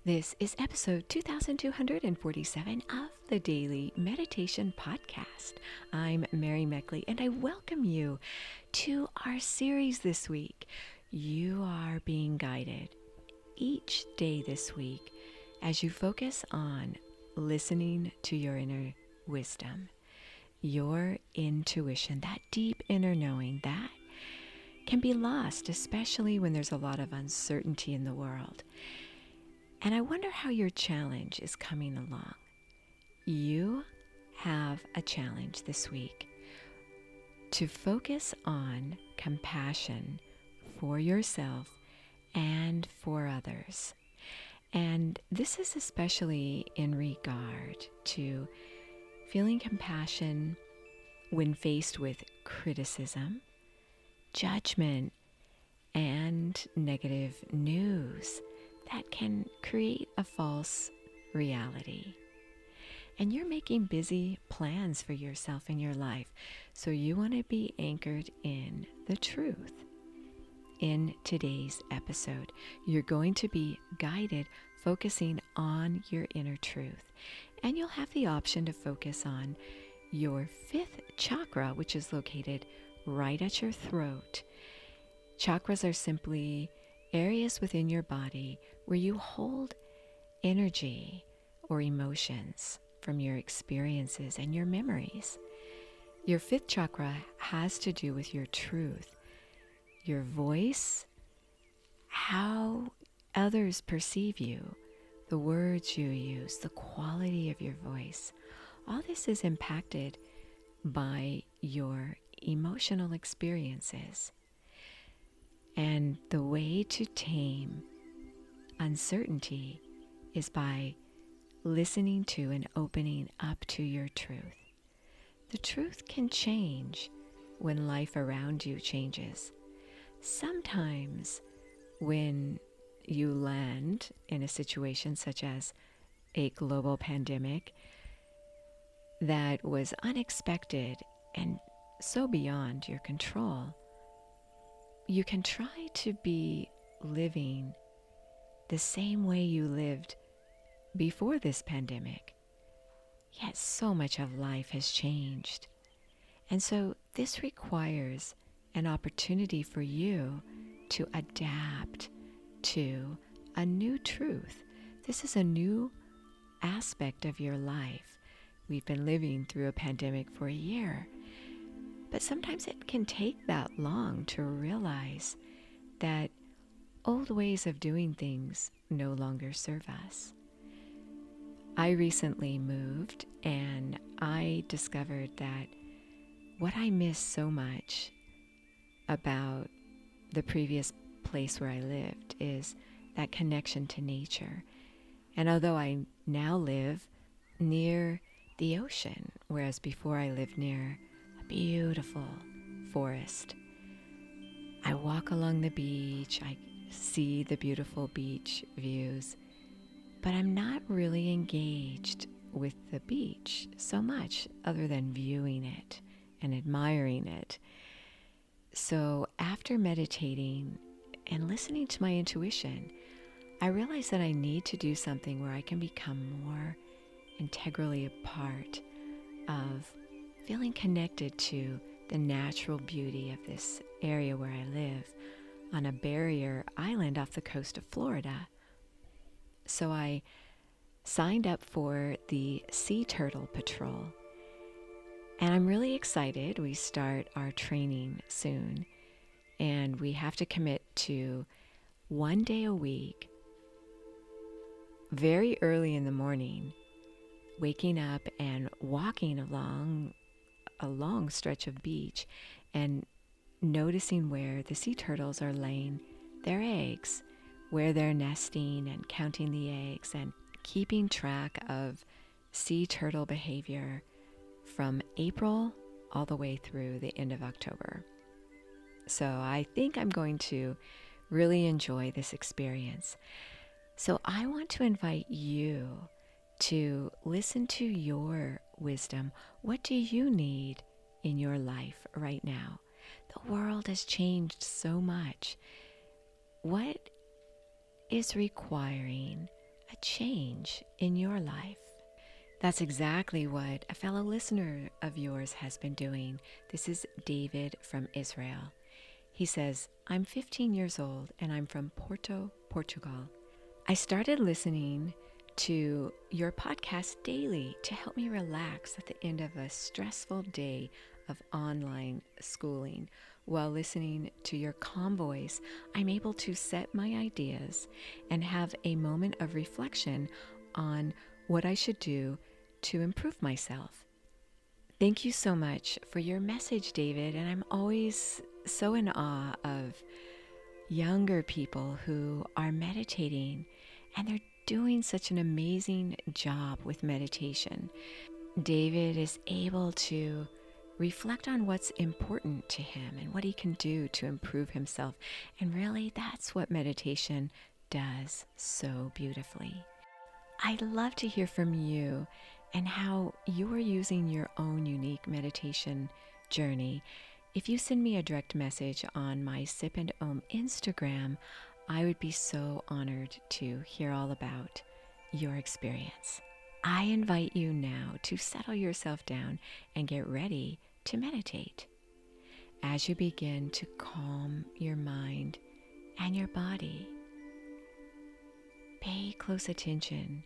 This is episode 2247 of the Daily Meditation Podcast. I'm Mary Meckley, and I welcome you to our series this week. You are being guided each day this week as you focus on listening to your inner wisdom, your intuition, that deep inner knowing that can be lost, especially when there's a lot of uncertainty in the world. And I wonder how your challenge is coming along. You have a challenge this week to focus on compassion for yourself and for others. And this is especially in regard to feeling compassion when faced with criticism, judgment, and negative news that can create a false reality. And you're making busy plans for yourself in your life, so you want to be anchored in the truth. In today's episode, you're going to be guided focusing on your inner truth, and you'll have the option to focus on your fifth chakra, which is located right at your throat. Chakras are simply areas within your body where you hold energy or emotions from your experiences and your memories. Your fifth chakra has to do with your truth, your voice, how others perceive you, the words you use, the quality of your voice. All this is impacted by your emotional experiences. And the way to tame uncertainty is by listening to and opening up to your truth. The truth can change when life around you changes. Sometimes when you land in a situation such as a global pandemic that was unexpected and so beyond your control, you can try to be living the same way you lived before this pandemic. Yet so much of life has changed. And so this requires an opportunity for you to adapt to a new truth. This is a new aspect of your life. We've been living through a pandemic for a year. But sometimes it can take that long to realize that old ways of doing things no longer serve us. I recently moved and I discovered that what I missed so much about the previous place where I lived is that connection to nature. And although I now live near the ocean, whereas before I lived near beautiful forest, I walk along the beach, I see the beautiful beach views, but I'm not really engaged with the beach so much other than viewing it and admiring it. So after meditating and listening to my intuition, I realized that I need to do something where I can become more integrally a part of feeling connected to the natural beauty of this area where I live on a barrier island off the coast of Florida. So I signed up for the Sea Turtle Patrol, and I'm really excited. We start our training soon, and we have to commit to 1 day a week, very early in the morning, waking up and walking along a long stretch of beach and noticing where the sea turtles are laying their eggs, where they're nesting, and counting the eggs and keeping track of sea turtle behavior from April all the way through the end of October. So I think I'm going to really enjoy this experience. So I want to invite you to listen to your wisdom. What do you need in your life right now? The world has changed so much. What is requiring a change in your life. That's exactly what a fellow listener of yours has been doing. This is David from Israel. He says, I'm 15 years old and I'm from Porto, Portugal. I started listening to your podcast daily to help me relax at the end of a stressful day of online schooling. While listening to your calm voice, I'm able to set my ideas and have a moment of reflection on what I should do to improve myself. Thank you so much for your message, David, and I'm always so in awe of younger people who are meditating, and they're doing such an amazing job with meditation. David is able to reflect on what's important to him and what he can do to improve himself. And really, that's what meditation does so beautifully. I'd love to hear from you and how you're using your own unique meditation journey. If you send me a direct message on my Sip and Om Instagram, I would be so honored to hear all about your experience. I invite you now to settle yourself down and get ready to meditate. As you begin to calm your mind and your body, pay close attention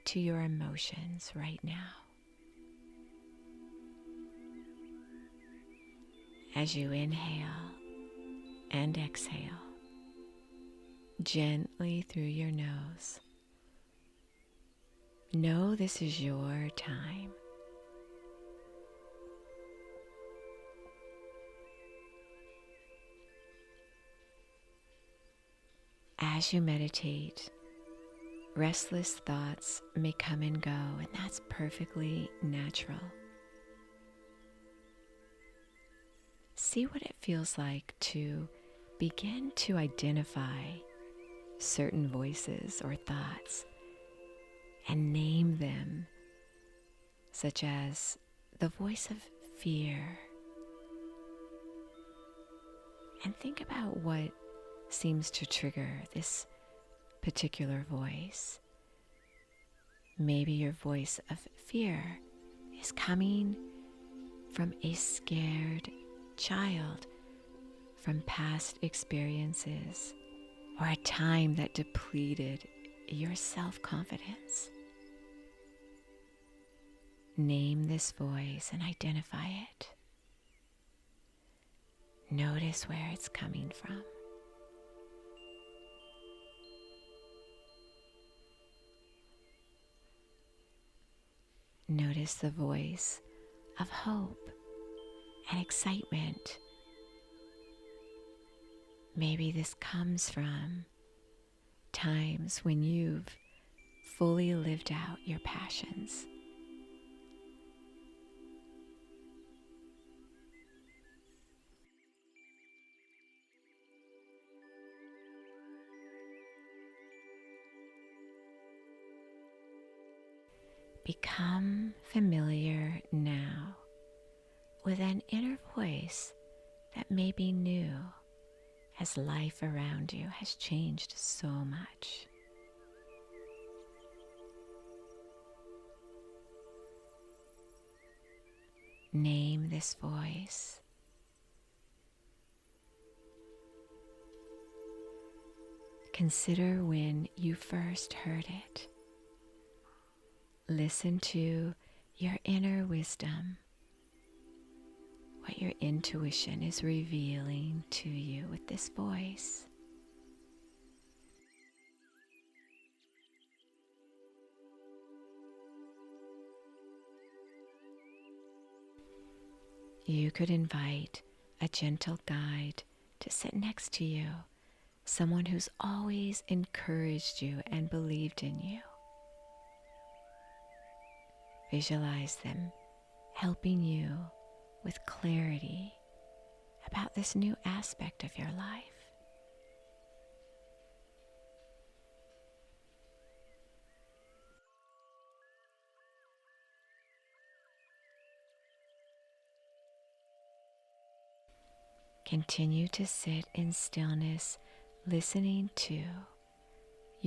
to your emotions right now. As you inhale and exhale, gently through your nose, know this is your time. As you meditate, restless thoughts may come and go, and that's perfectly natural. See what it feels like to begin to identify certain voices or thoughts and name them, such as the voice of fear. And think about what seems to trigger this particular voice. Maybe your voice of fear is coming from a scared child, from past experiences, or a time that depleted your self-confidence. Name this voice and identify it. Notice where it's coming from. Notice the voice of hope and excitement. Maybe this comes from times when you've fully lived out your passions. Become familiar now with an inner voice that may be new as life around you has changed so much. Name this voice. Consider when you first heard it. Listen to your inner wisdom, what your intuition is revealing to you with this voice. You could invite a gentle guide to sit next to you, someone who's always encouraged you and believed in you. Visualize them helping you with clarity about this new aspect of your life. Continue to sit in stillness, listening to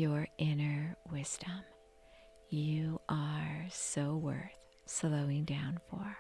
your inner wisdom. You are so worth slowing down for.